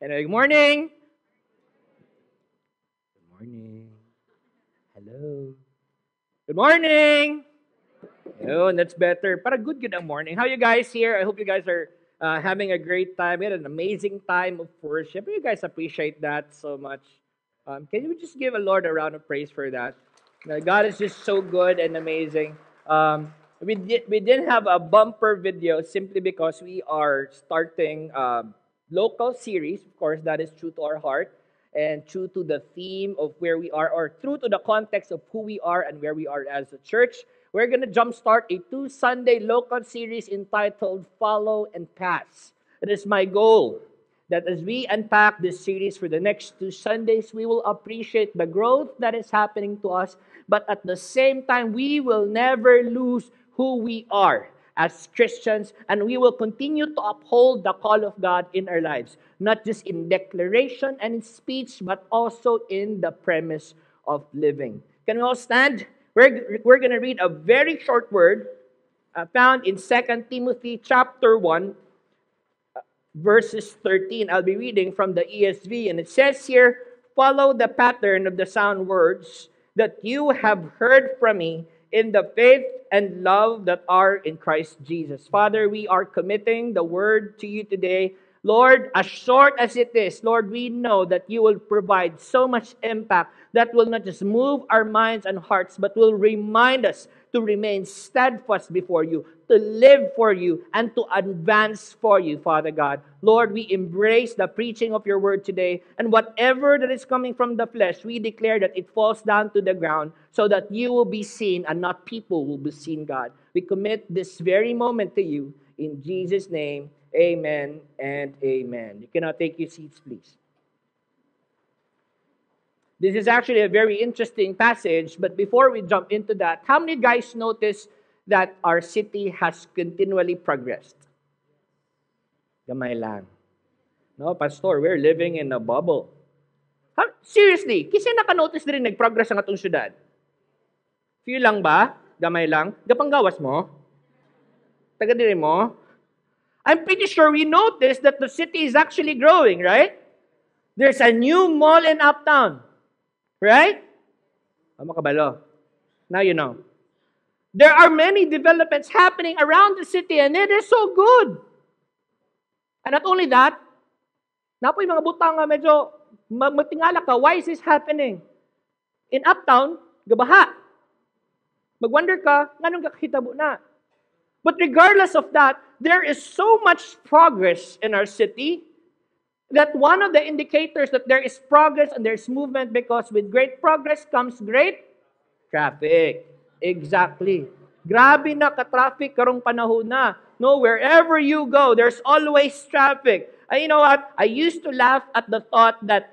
Good morning. Good morning. Hello. Good morning. Yun, that's better. Para good ang morning. How you guys here? I hope you guys are having a great time. We had an amazing time of worship. You guys appreciate that so much. Can you just give a Lord a round of praise for that? God is just so good and amazing. We didn't have a bumper video simply because we are starting local series. Of course, that is true to our heart and true to the theme of where we are, or true to the context of who we are and where we are as a church. We're going to jumpstart a 2 Sunday local series entitled Follow and Pass. It is my goal that as we unpack this series for the next 2 Sundays, we will appreciate the growth that is happening to us, but at the same time, we will never lose who we are as Christians, and we will continue to uphold the call of God in our lives, not just in declaration and in speech, but also in the premise of living. Can we all stand? We're going to read a very short word found in 2 Timothy chapter 1, verses 13. I'll be reading from the ESV, and it says here, follow the pattern of the sound words that you have heard from me in the faith and love that are in Christ Jesus. Father, we are committing the word to you today. Lord, as short as it is, Lord, we know that you will provide so much impact that will not just move our minds and hearts, but will remind us to remain steadfast before you, to live for you, and to advance for you, Father God. Lord, we embrace the preaching of your word today, and whatever that is coming from the flesh, we declare that it falls down to the ground so that you will be seen and not people will be seen, God. We commit this very moment to you. In Jesus' name, amen and amen. You can now take your seats, please. This is actually a very interesting passage, but before we jump into that, how many guys notice that our city has continually progressed? Gamay lang. No, Pastor, we're living in a bubble. Seriously, kasi naka-notice din nag-progress ang atong syudad? Few lang ba? Gamay lang? Gapanggawas mo? Taga diri mo? I'm pretty sure we noticed that the city is actually growing, right? There's a new mall in Uptown. Right? Makabalo. Now you know. There are many developments happening around the city and it is so good. And not only that, napoy mga butang nga medyo magtingala ka, why is this happening? In Uptown, gabaha. Magwonder ka, nganong kakahitabo na? But regardless of that, there is so much progress in our city that one of the indicators that there is progress and there's movement, because with great progress comes great traffic. Exactly. Grabe na ka-traffic karong panahon na. No, wherever you go, there's always traffic. And you know what? I used to laugh at the thought that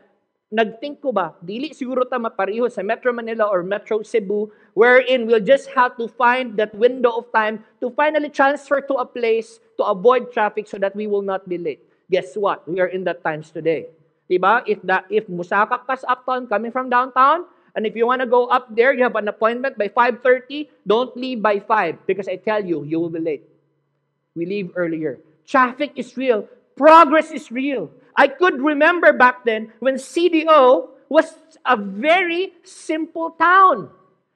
nagthink ko ba, dili siguro ta mapareho sa Metro Manila or Metro Cebu, wherein we'll just have to find that window of time to finally transfer to a place to avoid traffic so that we will not be late. Guess what? We are in that times today. Diba? If musaka ka sa Uptown coming from downtown, and if you want to go up there, you have an appointment by 5:30, don't leave by 5 because I tell you, you will be late. We leave earlier. Traffic is real. Progress is real. I could remember back then when CDO was a very simple town.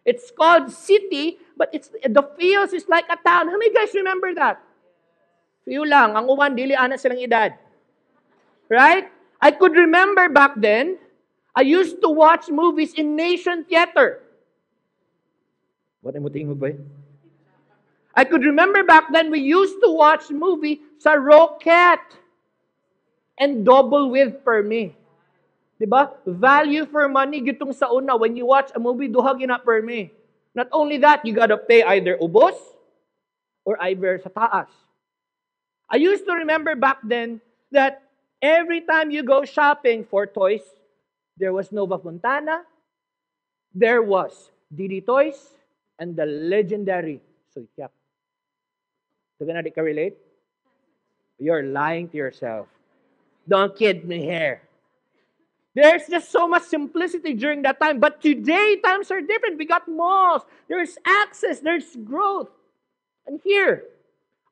It's called city, but the feels is like a town. How many guys remember that? Few lang. Ang uwan, dili ana silang edad. Right? I could remember back then, I used to watch movies in Nation Theater. What am I tingog ba? I could remember back then, we used to watch movie sa Roquette and double with per me. Diba? Value for money, gitong sa una. When you watch a movie, duhag na per me. Not only that, you gotta pay either ubos or either sa taas. I used to remember back then that every time you go shopping for toys, there was Nova Fontana, there was Didi Toys, and the legendary Soytiak. So, di ka relate? You're lying to yourself. Don't kid me here. There's just so much simplicity during that time. But today, times are different. We got malls. There's access. There's growth. And here,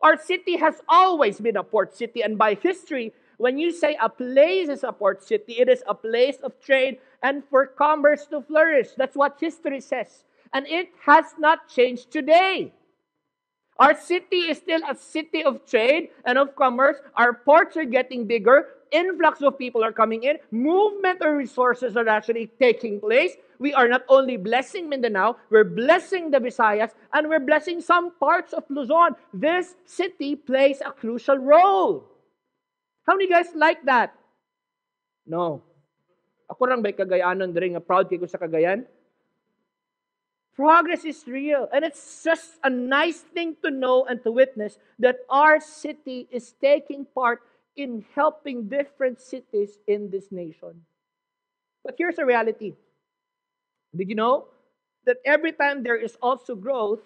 our city has always been a port city. And by history, When you say a place is a port city, it is a place of trade and for commerce to flourish. That's what history says. And it has not changed today. Our city is still a city of trade and of commerce. Our ports are getting bigger. Influx of people are coming in. Movement of resources are actually taking place. We are not only blessing Mindanao, we're blessing the Visayas, and we're blessing some parts of Luzon. This city plays a crucial role. How many guys like that? No. Ako lang ba'y Cagayanon diri nga proud kay ko sa Cagayan? Progress is real. And it's just a nice thing to know and to witness that our city is taking part in helping different cities in this nation. But here's the reality. Did you know that every time there is also growth,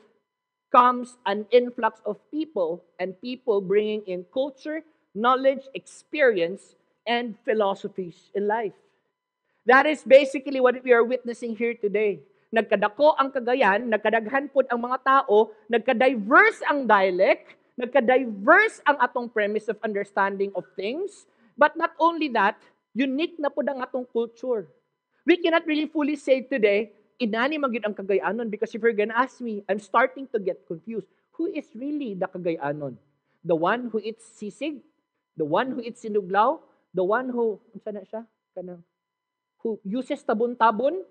comes an influx of people and people bringing in culture, knowledge, experience, and philosophies in life. That is basically what we are witnessing here today. Nagkadako ang Cagayan, nagkadaghan po ang mga tao, nagka-diverse ang dialect, nagka-diverse ang atong premise of understanding of things, but not only that, unique na po ang atong culture. We cannot really fully say today, inani magyud ang Cagayanon, because if you're gonna ask me, I'm starting to get confused. Who is really the Cagayanon? The one who eats sisig? The one who eats sinuglaw? The one who, unsa na siya? Kanang, who uses tabon-tabon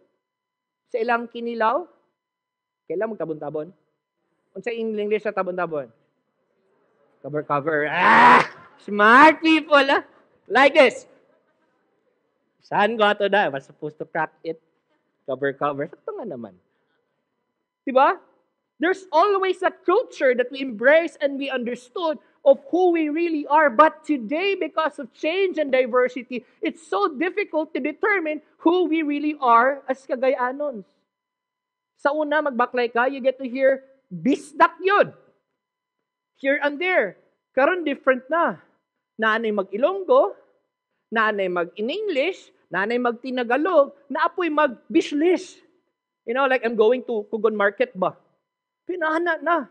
sa ilang kinilaw? Kailan magtabon-tabon? Unsa in English sa tabon-tabon? Cover. Smart people, ah! Like this. Saan ko ato na? Was supposed to crack it. Cover. Sakto nga naman. Diba? There's always a culture that we embrace and we understood of who we really are. But today, because of change and diversity, it's so difficult to determine who we really are as Cagayanons. Sa una, magbaklay ka, you get to hear, bisdak yun. Here and there. Karon different na. Naanay mag-Ilonggo, naanay mag-in-English, naanay mag-Tinagalog, naapoy mag-Bishlish. You know, like I'm going to Kugon Market ba? Pinahana na.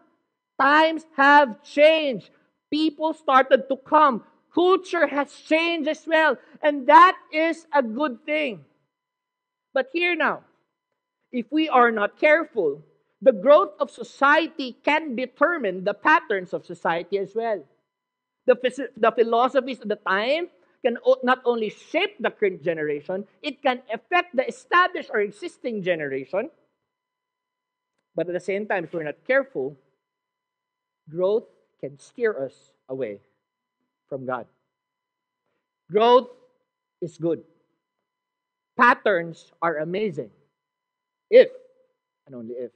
Times have changed. People started to come. Culture has changed as well. And that is a good thing. But here now, if we are not careful, the growth of society can determine the patterns of society as well. The philosophies of the time can not only shape the current generation, it can affect the established or existing generation. But at the same time, if we're not careful, growth can steer us away from God. Growth is good. Patterns are amazing. If, and only if,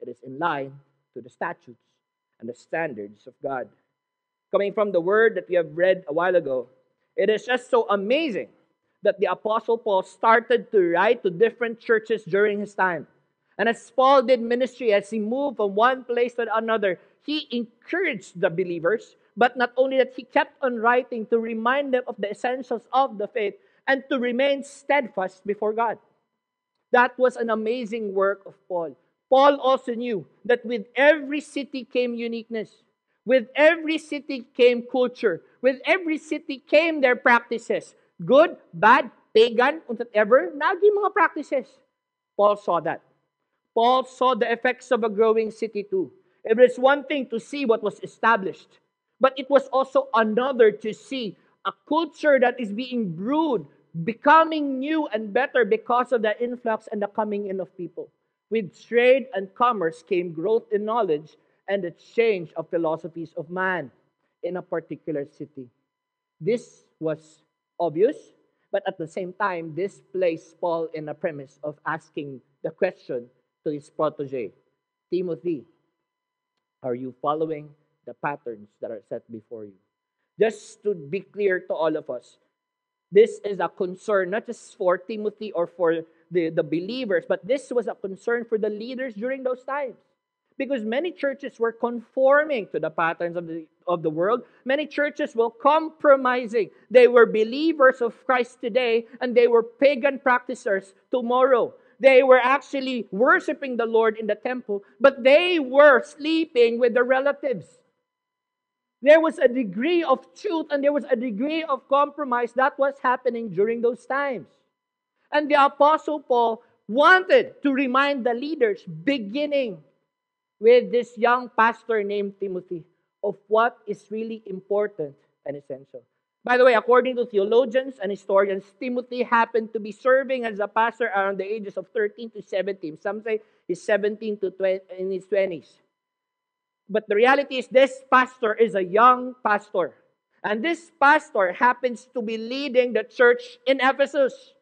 it is in line to the statutes and the standards of God. Coming from the word that we have read a while ago, it is just so amazing that the Apostle Paul started to write to different churches during his time. And as Paul did ministry, as he moved from one place to another, he encouraged the believers, but not only that, he kept on writing to remind them of the essentials of the faith and to remain steadfast before God. That was an amazing work of Paul. Paul also knew that with every city came uniqueness. With every city came culture. With every city came their practices. Good, bad, pagan, whatever, naging mga practices. Paul saw that. Paul saw the effects of a growing city too. It was one thing to see what was established, but it was also another to see a culture that is being brewed, becoming new and better because of the influx and the coming in of people. With trade and commerce came growth in knowledge and the change of philosophies of man in a particular city. This was obvious, but at the same time, this placed Paul in a premise of asking the question to his protege, Timothy, are you following the patterns that are set before you? Just to be clear to all of us, this is a concern not just for Timothy or for the believers, but this was a concern for the leaders during those times. Because many churches were conforming to the patterns of the world. Many churches were compromising. They were believers of Christ today, and they were pagan practitioners tomorrow. They were actually worshiping the Lord in the temple, but they were sleeping with their relatives. There was a degree of truth and there was a degree of compromise that was happening during those times. And the Apostle Paul wanted to remind the leaders, beginning with this young pastor named Timothy, of what is really important and essential. By the way, according to theologians and historians, Timothy happened to be serving as a pastor around the ages of 13 to 17. Some say he's 17 to 20, in his 20s. But the reality is this pastor is a young pastor. And this pastor happens to be leading the church in Ephesus,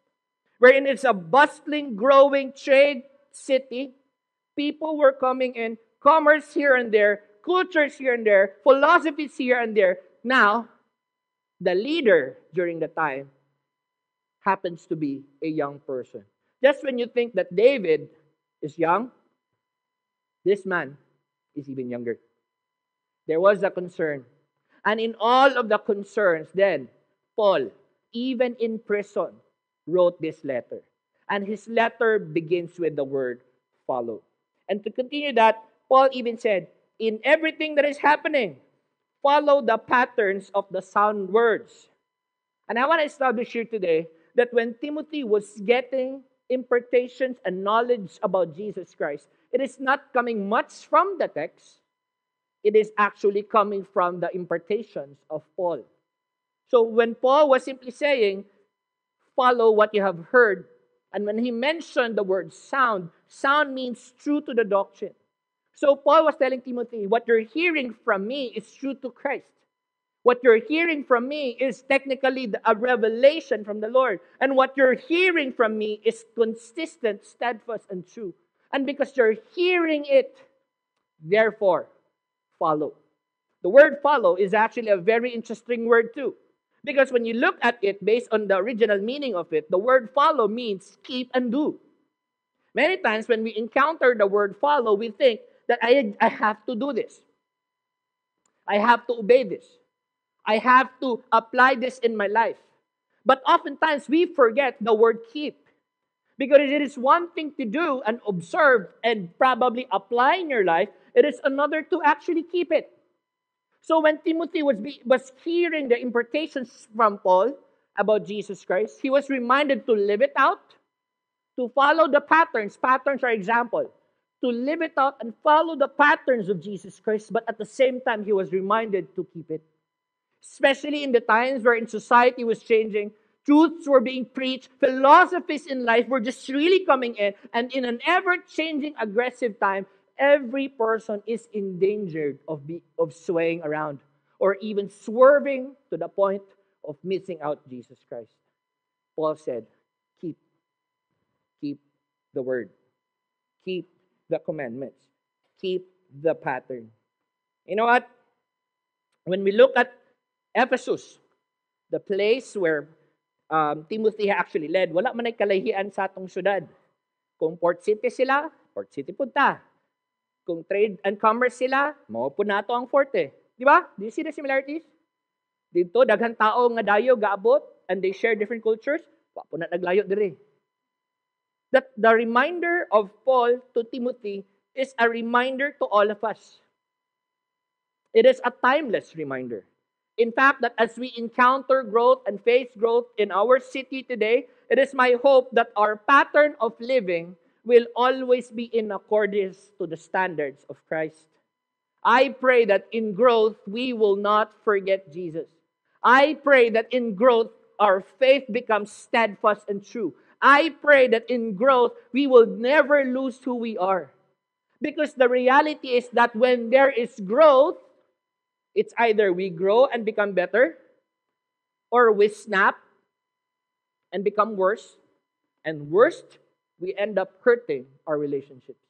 wherein it's a bustling, growing trade city. People were coming in, commerce here and there, cultures here and there, philosophies here and there. Now, the leader during the time happens to be a young person. Just when you think that David is young, this man is even younger. There was a concern. And in all of the concerns, then, Paul, even in prison, wrote this letter. And his letter begins with the word follow. And to continue that, Paul even said, in everything that is happening, follow the patterns of the sound words. And I want to establish here today that when Timothy was getting impartations and knowledge about Jesus Christ, it is not coming much from the text. It is actually coming from the impartations of Paul. So when Paul was simply saying, follow what you have heard, and when he mentioned the word sound, sound means true to the doctrine. So Paul was telling Timothy, what you're hearing from me is true to Christ. What you're hearing from me is technically a revelation from the Lord. And what you're hearing from me is consistent, steadfast, and true. And because you're hearing it, therefore, follow. The word follow is actually a very interesting word too. Because when you look at it based on the original meaning of it, the word follow means keep and do. Many times when we encounter the word follow, we think that I have to do this. I have to obey this. I have to apply this in my life. But oftentimes we forget the word keep. Because it is one thing to do and observe and probably apply in your life. It is another to actually keep it. So when Timothy was hearing the impartations from Paul about Jesus Christ, he was reminded to live it out, to follow the patterns. Patterns are example. To live it out and follow the patterns of Jesus Christ, but at the same time, he was reminded to keep it. Especially in the times where in society was changing, truths were being preached, philosophies in life were just really coming in, and in an ever-changing, aggressive time, every person is endangered of swaying around or even swerving to the point of missing out Jesus Christ. Paul said, keep the word. Keep the commandments. Keep the pattern. You know what? When we look at Ephesus, the place where Timothy actually led, wala man ay kalahian sa atong syudad. Kung port city sila, port city punta. Kung trade and commerce sila, mao po nato ang forte. Di ba? Do you see the similarities? Dito, daghang tao nga dayo gaabot and they share different cultures. Wa po na naglayo diri. That the reminder of Paul to Timothy is a reminder to all of us. It is a timeless reminder. In fact, that as we encounter growth and face growth in our city today, it is my hope that our pattern of living will always be in accordance to the standards of Christ. I pray that in growth, we will not forget Jesus. I pray that in growth, our faith becomes steadfast and true. I pray that in growth, we will never lose who we are. Because the reality is that when there is growth, it's either we grow and become better, or we snap and become worse. And worst, we end up hurting our relationships.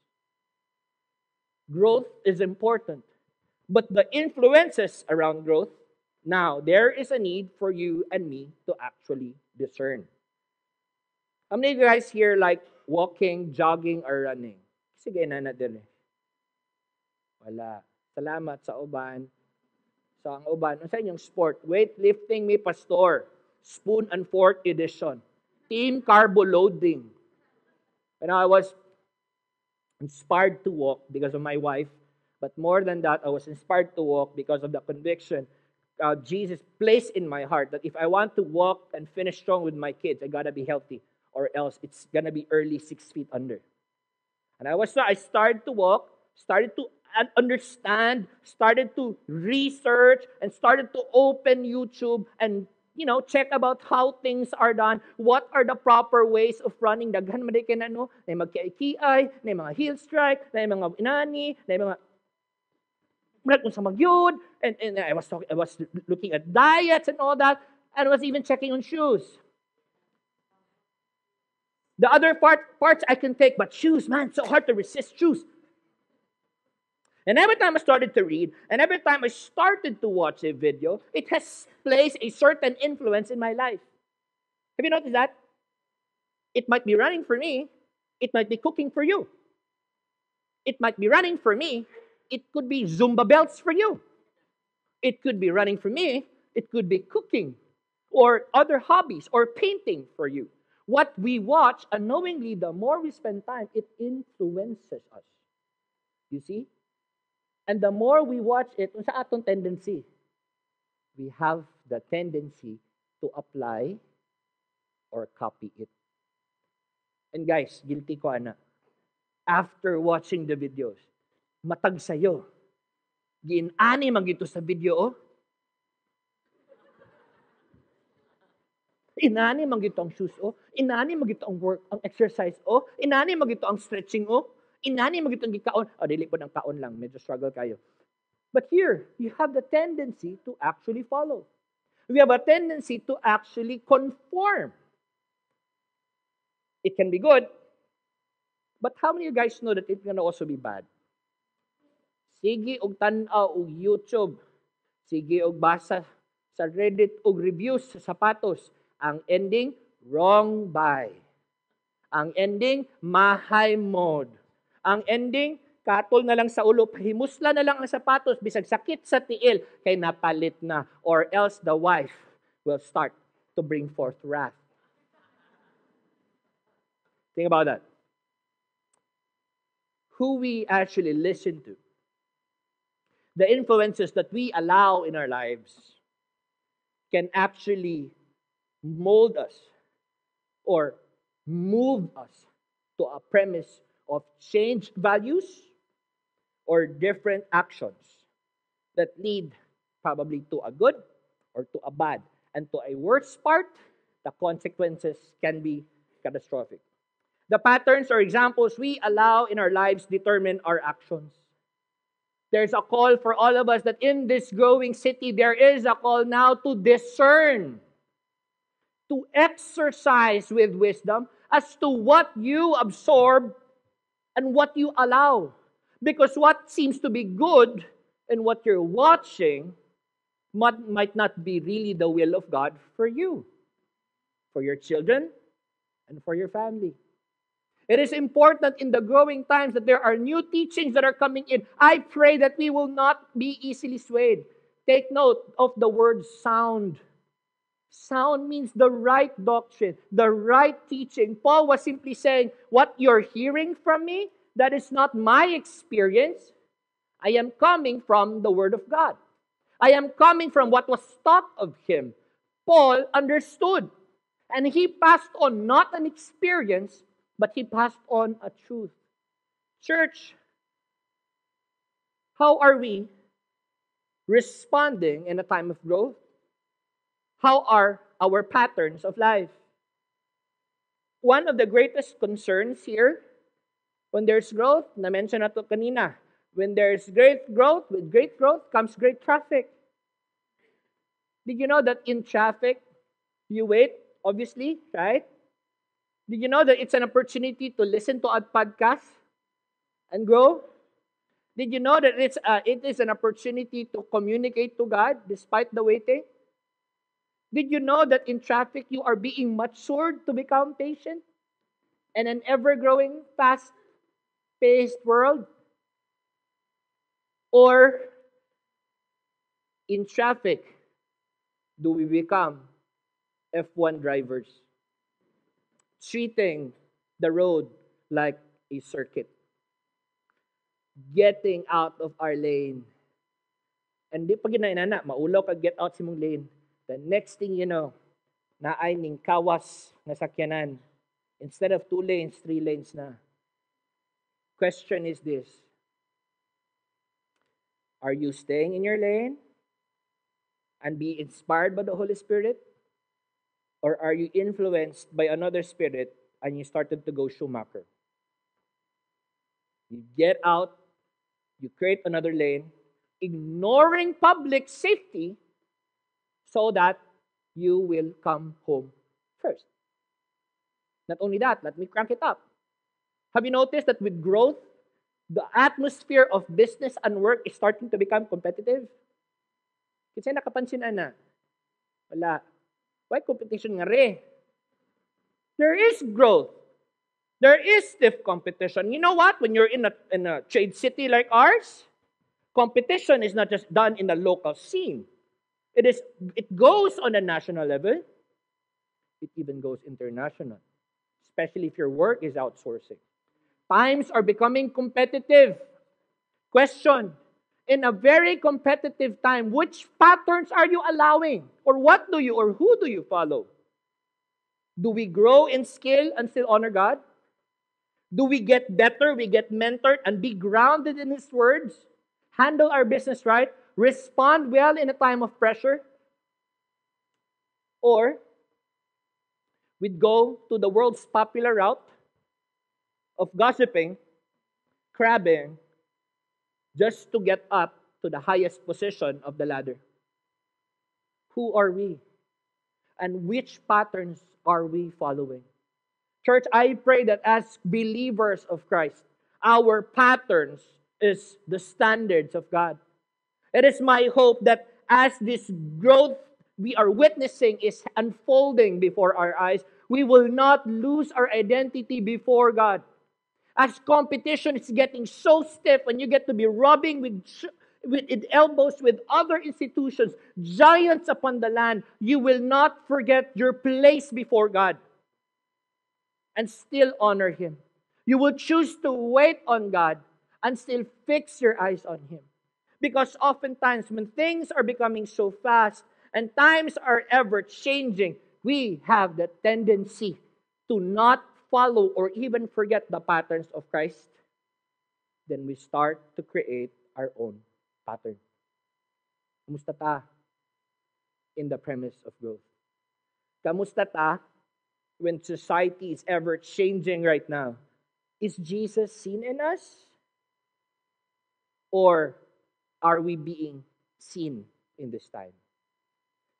Growth is important. But the influences around growth, now, there is a need for you and me to actually discern. How many of you guys here like walking, jogging, or running? Sige na din eh. Wala. Salamat sa uban. Sa ang uban. Ano sa inyong sport? Weightlifting me, pastor. Spoon and fork edition. Team carbo loading. When I was inspired to walk because of my wife, But more than that, I was inspired to walk because of the conviction Jesus placed in my heart that if I want to walk and finish strong with my kids, I gotta be healthy, or else it's gonna be early 6 feet under. And I started to walk, started to understand, started to research, and started to open YouTube and check about how things are done, what are the proper ways of running. Daghan man kay na magkiay, na mga heel strike, na mga inani, na mga kung sa magyud, and I was looking at diets and all that, and I was even checking on shoes. The other parts I can take, but shoes, man, so hard to resist shoes. And every time I started to read, and every time I started to watch a video, it has placed a certain influence in my life. Have you noticed that? It might be running for me. It might be cooking for you. It might be running for me. It could be Zumba belts for you. It could be running for me. It could be cooking or other hobbies or painting for you. What we watch, unknowingly, the more we spend time, it influences us. You see? And the more we watch it, sa atong tendency, we have the tendency to apply or copy it. And guys, guilty ko ana. After watching the videos, matag sayo. Ginani magito sa video, oh. Inani magito ang shoes, oh. Inani magito ang work, ang exercise, oh. Inani magito ang stretching, oh. Inani magito ang gikaon. Oh, dili po ng kaon lang. Medyo struggle kayo. But here, you have the tendency to actually follow. We have a tendency to actually conform. It can be good, but how many of you guys know that it can also be bad? Sige og tan-aw og YouTube. Sige og basa sa Reddit og reviews sa sapatos. Ang ending, wrong buy. Ang ending, mahay mode. Ang ending, katol na lang sa ulo, pahimusla na lang ang sapatos, bisag sakit sa tiil, kay napalit na. Or else the wife will start to bring forth wrath. Think about that. Who we actually listen to, the influences that we allow in our lives can actually mold us or move us to a premise of changed values or different actions that lead probably to a good or to a bad. And to a worse part, the consequences can be catastrophic. The patterns or examples we allow in our lives determine our actions. There's a call for all of us that in this growing city, there is a call now to discern, to exercise with wisdom as to what you absorb and what you allow. Because what seems to be good and what you're watching might not be really the will of God for you, for your children, and for your family. It is important in the growing times that there are new teachings that are coming in. I pray that we will not be easily swayed. Take note of the word sound. Sound means the right doctrine, the right teaching. Paul was simply saying, what you're hearing from me, that is not my experience. I am coming from the Word of God. I am coming from what was taught of him. Paul understood. And he passed on not an experience, but he passed on a truth. Church, how are we responding in a time of growth? How are our patterns of life? One of the greatest concerns here, when there's growth, na-mention na to kanina, when there's great growth, with great growth comes great traffic. Did you know that in traffic, you wait, obviously, right? Did you know that it's an opportunity to listen to a podcast and grow? Did you know that it is an opportunity to communicate to God despite the waiting? Did you know that in traffic you are being matured to become patient? In an ever-growing, fast-paced world? Or in traffic, do we become F1 drivers, treating the road like a circuit? getting out of our lane. And di pa ginay maulaw ka get out sa mong lane. The next thing you know, naay ning kawas na sakyanan. Instead of 2 lanes, 3 lanes na. Question is this: are you staying in your lane and be inspired by the Holy Spirit? Or are you influenced by another spirit and you started to go Schumacher? You get out, you create another lane, ignoring public safety so that you will come home first. Not only that, let me crank it up. Have you noticed that with growth, the atmosphere of business and work is starting to become competitive? Kasi nakapansin na. Wala. Why competition nga re? There is growth. There is stiff competition. You know what? When you're in a trade city like ours, competition is not just done in the local scene. It goes on a national level. It even goes international, especially if your work is outsourcing. Times are becoming competitive. Question: in a very competitive time, which patterns are you allowing? Or who do you follow? Do we grow in skill and still honor God? Do we get better, we get mentored, and be grounded in His words? Handle our business right? Respond well in a time of pressure? Or we'd go to the world's popular route of gossiping, crabbing, just to get up to the highest position of the ladder. Who are we? And which patterns are we following? Church, I pray that as believers of Christ, our patterns is the standards of God. It is my hope that as this growth we are witnessing is unfolding before our eyes, we will not lose our identity before God. As competition is getting so stiff and you get to be rubbing with elbows with other institutions, giants upon the land, you will not forget your place before God and still honor Him. You will choose to wait on God and still fix your eyes on Him. Because oftentimes when things are becoming so fast and times are ever changing, we have the tendency to not follow or even forget the patterns of Christ. Then we start to create our own pattern. Kumusta ta in the premise of growth? Kamusta ta when society is ever changing right now? Is Jesus seen in us? Or are we being seen in this time?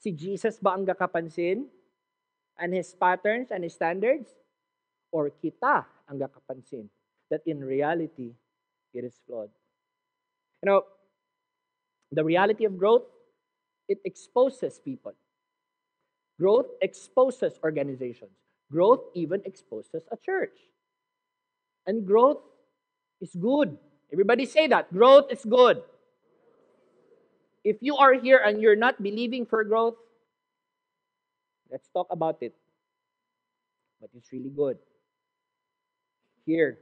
Si Jesus ba ang gakapansin and His patterns and His standards? Or kita ang gakapansin that in reality, it is flawed? You know, the reality of growth, it exposes people. Growth exposes organizations. Growth even exposes a church. And growth is good. Everybody say that. Growth is good. If you are here and you're not believing for growth, let's talk about it. But it's really good. Here,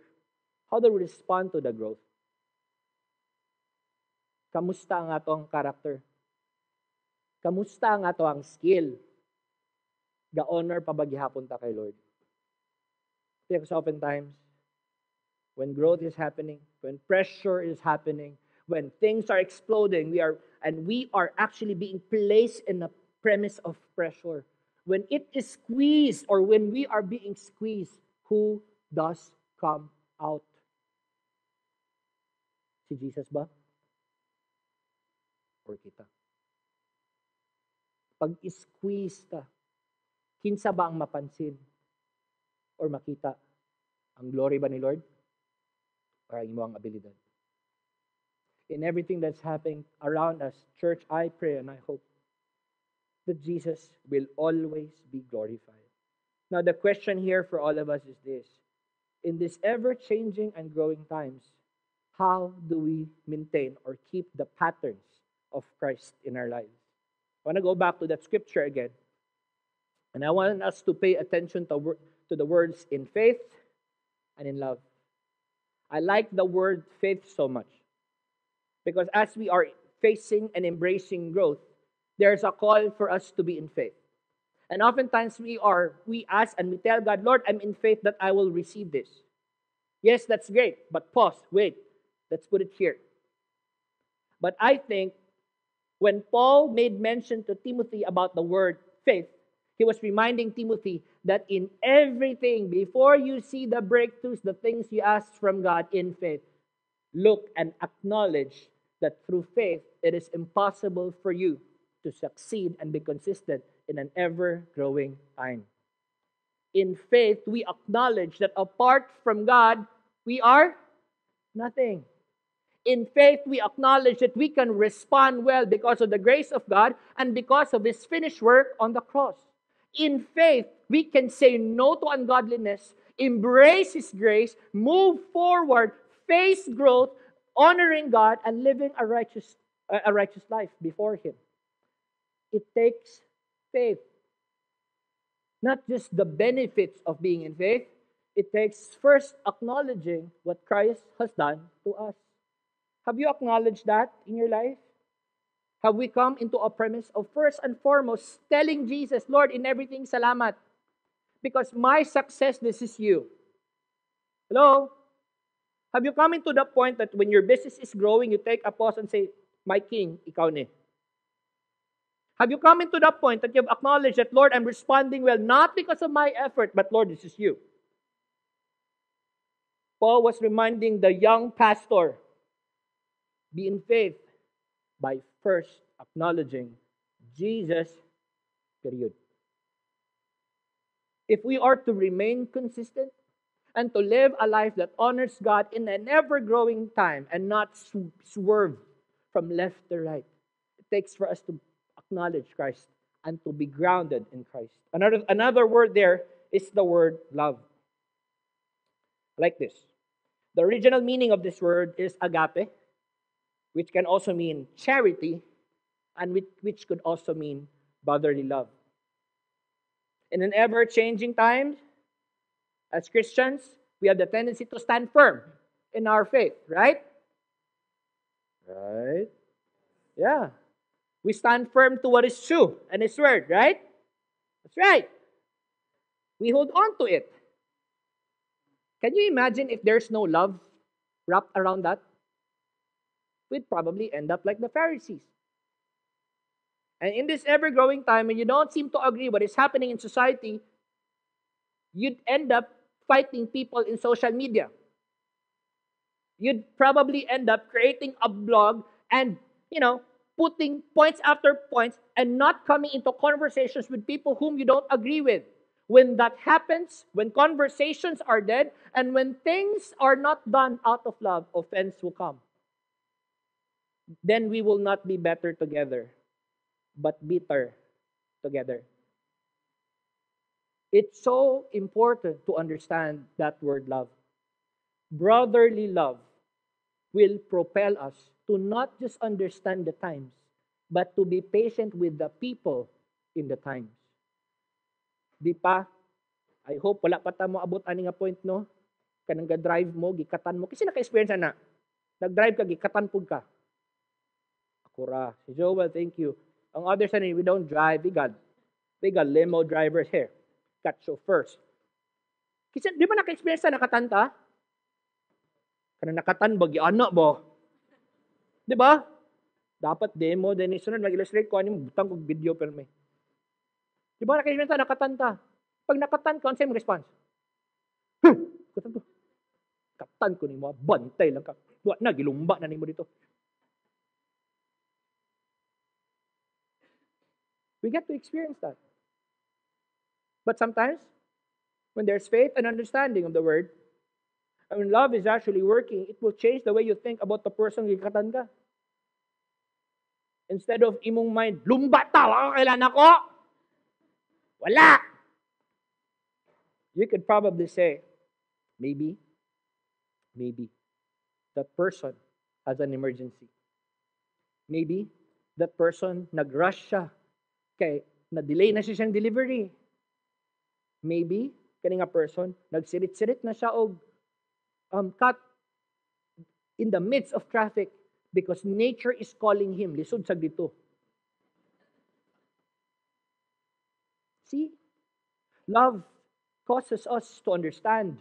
how do we respond to the growth? Kamusta ang atong character? Kamusta ang atong skill? Ga-honor pa ba gihapon ta kay Lord? Because oftentimes, when growth is happening, when pressure is happening, when things are exploding, we are actually being placed in a premise of pressure. When it is squeezed or when we are being squeezed, who does come out? Si Jesus ba? Or kita? Pag squeeze ka, kinsa ba ang mapansin or makita? Ang glory ba ni Lord? Or ang imong abilidad? In everything that's happening around us, church, I pray and I hope that Jesus will always be glorified. Now, the question here for all of us is this. In this ever-changing and growing times, how do we maintain or keep the patterns of Christ in our lives? I want to go back to that scripture again. And I want us to pay attention to the words in faith and in love. I like the word faith so much because as we are facing and embracing growth, there's a call for us to be in faith. And oftentimes we ask and we tell God, Lord, I'm in faith that I will receive this. Yes, that's great, but pause, wait, let's put it here. But I think when Paul made mention to Timothy about the word faith, he was reminding Timothy that in everything, before you see the breakthroughs, the things you ask from God in faith, look and acknowledge that through faith, it is impossible for you to succeed and be consistent in an ever-growing time. In faith, we acknowledge that apart from God, we are nothing. In faith, we acknowledge that we can respond well because of the grace of God and because of His finished work on the cross. In faith, we can say no to ungodliness, embrace His grace, move forward, face growth, honoring God, and living a righteous life before Him. It takes faith. Not just the benefits of being in faith, it takes first acknowledging what Christ has done to us. Have you acknowledged that in your life? Have we come into a premise of first and foremost telling Jesus, Lord, in everything, salamat. Because my success, this is you. Hello? Have you come into the point that when your business is growing, you take a pause and say, my king, ikaw ni. Have you come into the point that you've acknowledged that, Lord, I'm responding well, not because of my effort, but Lord, this is you. Paul was reminding the young pastor, be in faith by first acknowledging Jesus, period. If we are to remain consistent and to live a life that honors God in an ever-growing time and not swerve from left to right, it takes for us to acknowledge Christ and to be grounded in Christ. Another word there is the word love. Like this. The original meaning of this word is agape, which can also mean charity, and which could also mean brotherly love. In an ever-changing time, as Christians, we have the tendency to stand firm in our faith, right? Right? Yeah. We stand firm to what is true and His word, right? That's right. We hold on to it. Can you imagine if there's no love wrapped around that? We'd probably end up like the Pharisees. And in this ever-growing time, when you don't seem to agree what is happening in society, you'd end up fighting people in social media. You'd probably end up creating a blog and, putting points after points and not coming into conversations with people whom you don't agree with. When that happens, when conversations are dead, and when things are not done out of love, offense will come. Then we will not be better together, but bitter together. It's so important to understand that word love. Brotherly love will propel us to not just understand the times, but to be patient with the people in the times. Di pa? I hope wala pa ta mo abot ani nga point, no? Kanang ga-drive mo, gikatan mo. Kasi naka-experience na. Nag-drive ka, gikatan pug ka. Akura. Si Joel, thank you. Ang other side, we don't drive. We got limo drivers here. Got chauffeurs. Kasi, di ba naka-experience na nakatanta? Kanang nakatan ba, giana ba? Di ba? Dapat demo, then isunod, mag-illustrate ko, ano butang kong video, pero may. Di ba naka-experience na nakatanta? Pag nakatan ko, ano sa'yo response? Katan ko. Katan ko ni mo, bantay lang ka. Duwa na, gilumba na ni mo dito. We get to experience that. But sometimes, when there's faith and understanding of the word, and when love is actually working, it will change the way you think about the person gikatan ka. Instead of imong mind, lumba ta, kailan ako? Wala! You could probably say, maybe, that person has an emergency. Maybe, that person nag-rush siya. Kay, na-delay na siya siyang delivery. Maybe, kani nga person, nagsirit-sirit na siya og cut in the midst of traffic because nature is calling him. Lisod sa dito. See? Love causes us to understand.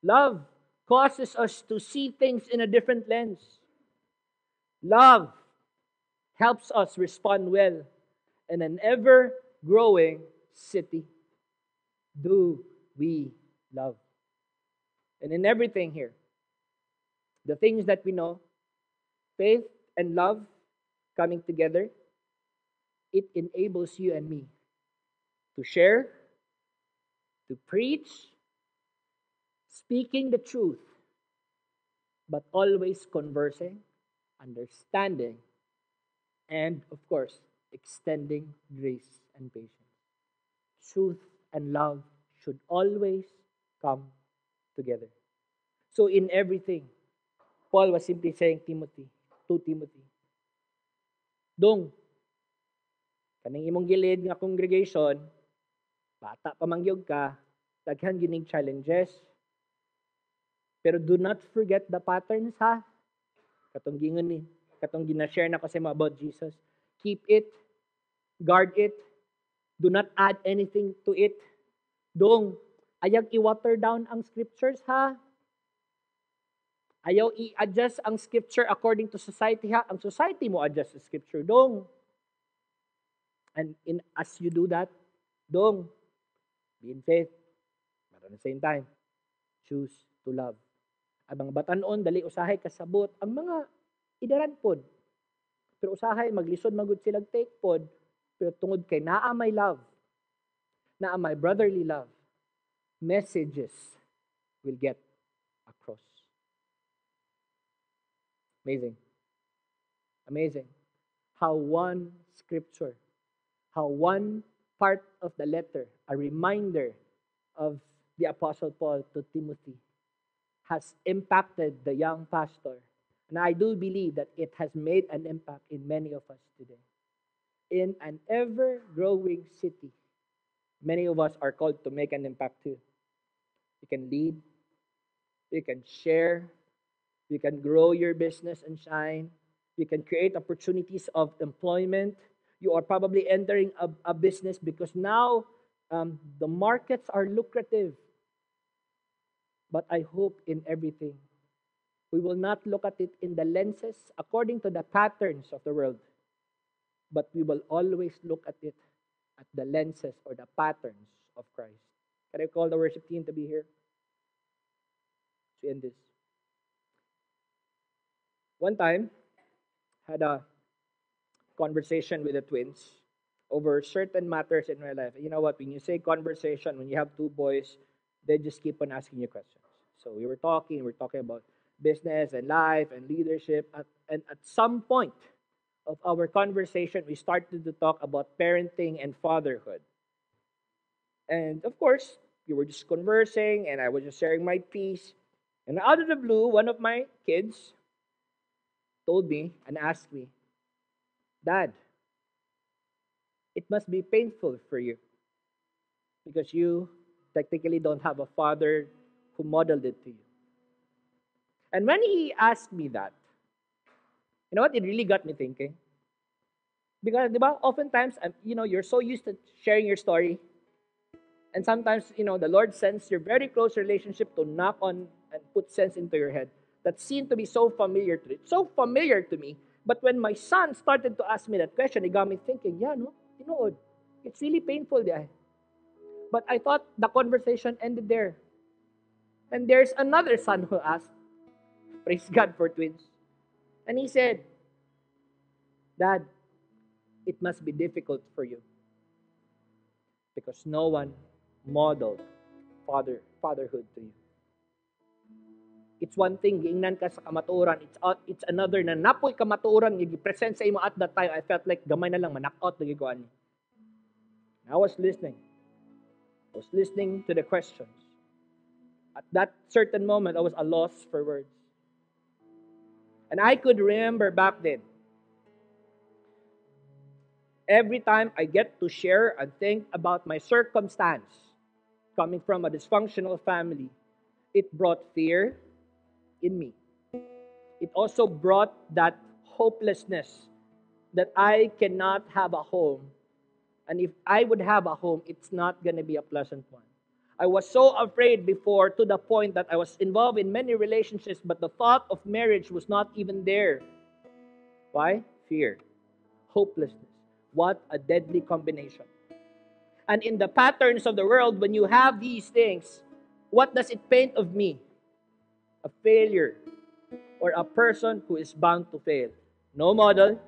Love causes us to see things in a different lens. Love helps us respond well in an ever-growing city. Do we love? And in everything here, the things that we know, faith and love coming together, it enables you and me to share, to preach, speaking the truth, but always conversing, understanding, and of course, extending grace and patience. Truth and love should always come together. So in everything, Paul was simply saying to Timothy, Dong, kaning imong gilid nga congregation, bata pa mangyog ka, daghan gining challenges. Pero do not forget the patterns, ha? Katong gina-share na ko sa mga about Jesus. Keep it, guard it, do not add anything to it. Dong, ayag i-water down ang scriptures, ha? Ayaw i-adjust ang scripture according to society, ha? Ang society mo adjust the scripture, dong. And as you do that, dong, be in faith. But at the same time, choose to love. Abang batanon, dali usahay kasabot. Ang mga idaran pod. Pero usahay, maglisod magud silang take pod. Pero tungod kay naa may love, naa may brotherly love, messages will get across. Amazing. Amazing. How one scripture, how one part of the letter, a reminder of the Apostle Paul to Timothy, has impacted the young pastor. And I do believe that it has made an impact in many of us today. In an ever-growing city, many of us are called to make an impact too. You can lead, you can share, you can grow your business and shine, you can create opportunities of employment. You are probably entering a business because now the markets are lucrative. But I hope in everything, we will not look at it in the lenses according to the patterns of the world, but we will always look at it at the lenses or the patterns of Christ. Can I call the worship team to be here? To end this. One time, I had a conversation with the twins over certain matters in my life. You know what? When you say conversation, when you have two boys, they just keep on asking you questions. So we were talking about business and life and leadership. And at some point of our conversation, we started to talk about parenting and fatherhood. And of course, we were just conversing and I was just sharing my piece. And out of the blue, one of my kids told me and asked me, Dad, it must be painful for you because you technically don't have a father who modeled it to you. And when he asked me that, you know what? It really got me thinking. Because, diba, oftentimes, you're so used to sharing your story. And sometimes, the Lord sends your very close relationship to knock on and put sense into your head that seemed to be so familiar to it. So familiar to me. But when my son started to ask me that question, it got me thinking, it's really painful. But I thought the conversation ended there. And there's another son who asked, praise God for twins. And he said, Dad, it must be difficult for you because no one modeled fatherhood to you. It's one thing, giingnan ka sa kamatuoran. It's another na napoy kamatuoran, i-present sa imo at that time, I felt like gamay na lang, manak-out na gikuan. I was listening. I was listening to the questions. At that certain moment, I was a loss for words. And I could remember back then, every time I get to share and think about my circumstance, coming from a dysfunctional family, it brought fear in me. it also brought that hopelessness that I cannot have a home. And if I would have a home, it's not going to be a pleasant one. I was so afraid before, to the point that I was involved in many relationships, but the thought of marriage was not even there. Why? Fear. Hopelessness. What a deadly combination. And in the patterns of the world, when you have these things, what does it paint of me? A failure, or a person who is bound to fail. No model,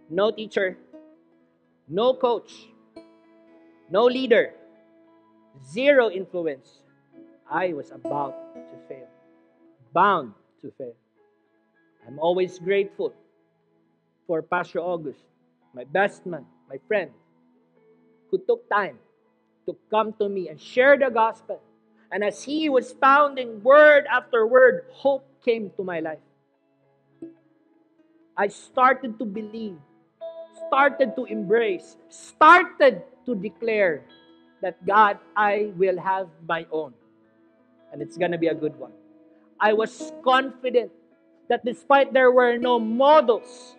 no teacher, no coach, no leader, zero influence. I was about to fail, bound to fail. I'm always grateful for Pastor August, my best man, my friend, who took time to come to me and share the gospel. And as he was pounding word after word, hope came to my life. I started to believe, started to embrace, started to declare that God, I will have my own. And it's going to be a good one. I was confident that despite there were no models,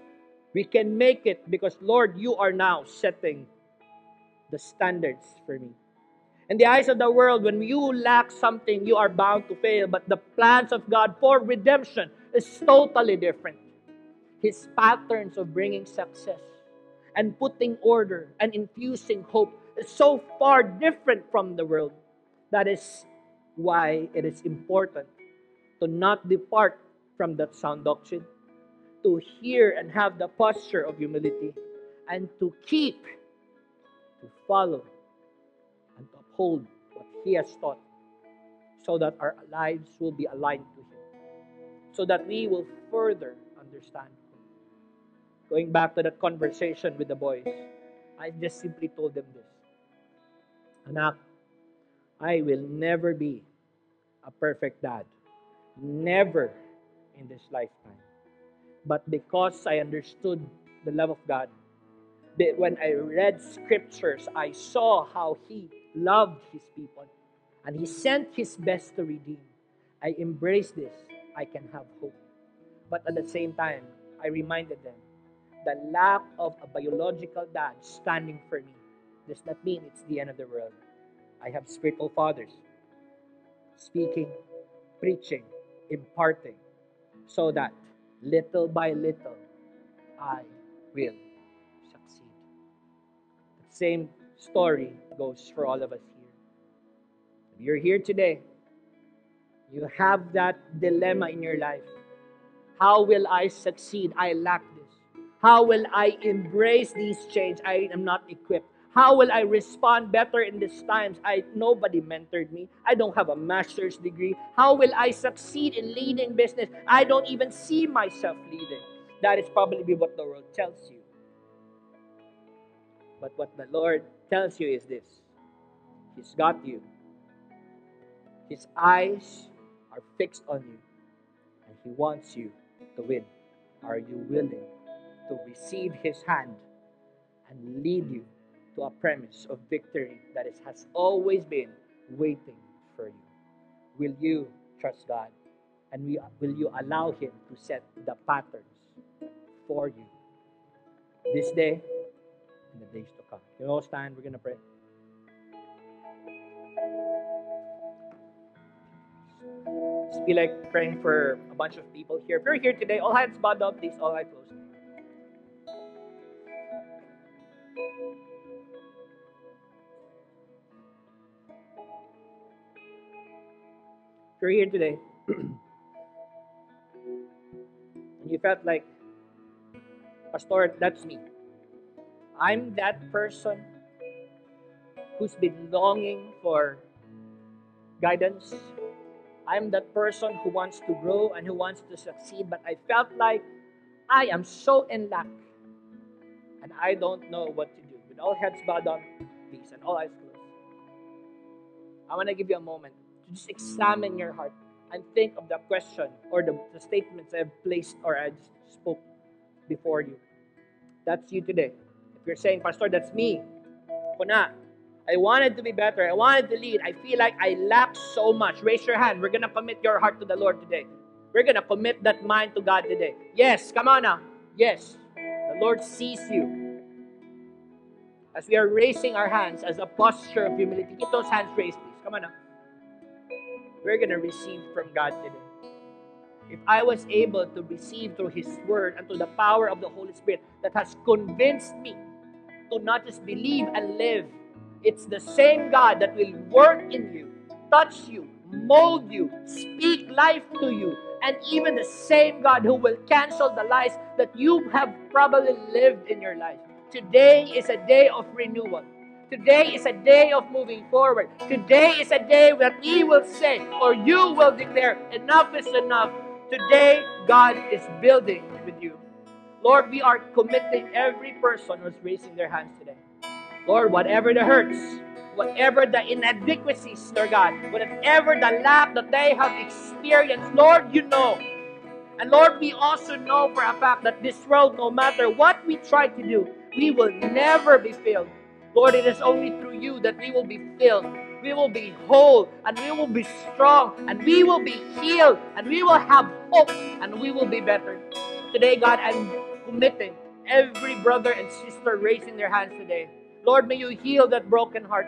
we can make it because, Lord, you are now setting the standards for me. In the eyes of the world, when you lack something, you are bound to fail. But the plans of God for redemption is totally different. His patterns of bringing success and putting order and infusing hope is so far different from the world. That is why it is important to not depart from that sound doctrine, to hear and have the posture of humility, and to keep, to follow, and to uphold what He has taught, so that our lives will be aligned to Him, so that we will further understand Him. Going back to that conversation with the boys, I just simply told them this: Anak, I will never be a perfect dad. Never in this lifetime. But because I understood the love of God, when I read scriptures, I saw how He loved His people. And He sent His best to redeem. I embraced this. I can have hope. But at the same time, I reminded them, the lack of a biological dad standing for me does not mean it's the end of the world. I have spiritual fathers speaking, preaching, imparting, so that little by little I will succeed. The same story goes for all of us here. If you're here today, you have that dilemma in your life. How will I succeed? I lack this. How will I embrace these change? I am not equipped. How will I respond better in these times? Nobody mentored me. I don't have a master's degree. How will I succeed in leading business? I don't even see myself leading. That is probably what the world tells you. But what the Lord tells you is this: He's got you. His eyes are fixed on you, and He wants you to win. Are you willing to receive His hand and lead you to a premise of victory that has always been waiting for you? Will you trust God? And will you allow Him to set the patterns for you this day and the days to come? You all stand, we're going to pray. Just feel like praying for a bunch of people here. If you're here today, all hands bowed down, please, all eyes closed. If you're here today and you felt like, Pastor, that's me. I'm that person who's been longing for guidance. I'm that person who wants to grow and who wants to succeed, but I felt like I am so in lack and I don't know what to do. With all heads bowed down, please, and all eyes closed, I want to give you a moment to just examine your heart and think of the question or the statements I have placed or I just spoke before you. That's you today. If you're saying, Pastor, that's me. Kuna, I wanted to be better. I wanted to lead. I feel like I lack so much. Raise your hand. We're going to commit your heart to the Lord today. We're going to commit that mind to God today. Yes, come on now. Yes, the Lord sees you. As we are raising our hands as a posture of humility, keep those hands raised, please. Come on now. We're going to receive from God today. If I was able to receive through His Word and through the power of the Holy Spirit that has convinced me to not just believe and live, it's the same God that will work in you, touch you, mold you, speak life to you, and even the same God who will cancel the lies that you have probably lived in your life. Today is a day of renewal. Today is a day of moving forward. Today is a day that we will say, or you will declare, enough is enough. Today, God is building with you. Lord, we are committing every person who's raising their hands today. Lord, whatever the hurts, whatever the inadequacies, Lord God, whatever the lack that they have experienced, Lord, you know. And Lord, we also know for a fact that this world, no matter what we try to do, we will never be filled. Lord, it is only through you that we will be filled. We will be whole, and we will be strong, and we will be healed, and we will have hope, and we will be better. Today, God, I'm committing every brother and sister raising their hands today. Lord, may you heal that broken heart.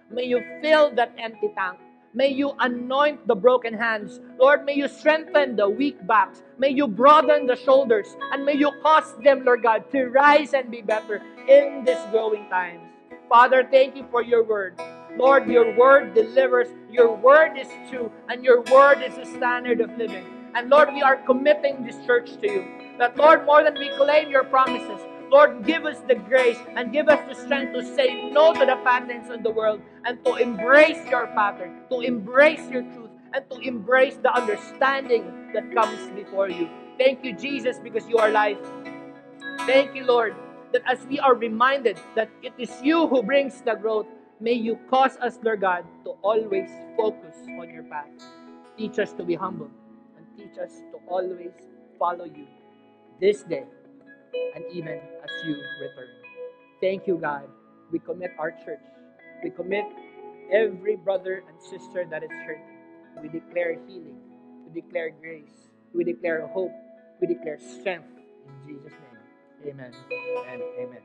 May you fill that empty tank. May you anoint the broken hands. Lord, may you strengthen the weak backs. May you broaden the shoulders. And may you cause them, Lord God, to rise and be better in these growing times. Father, thank you for your word. Lord, your word delivers. Your word is true. And your word is the standard of living. And Lord, we are committing this church to you. That, Lord, more than we claim your promises, Lord, give us the grace and give us the strength to say no to the patterns of the world and to embrace your pattern, to embrace your truth, and to embrace the understanding that comes before you. Thank you, Jesus, because you are life. Thank you, Lord, that as we are reminded that it is you who brings the growth, may you cause us, Lord God, to always focus on your path. Teach us to be humble and teach us to always follow you this day and even as you return. Thank you, God. We commit our church. We commit every brother and sister that is hurting. We declare healing. We declare grace. We declare hope. We declare strength. In Jesus' name, amen and amen.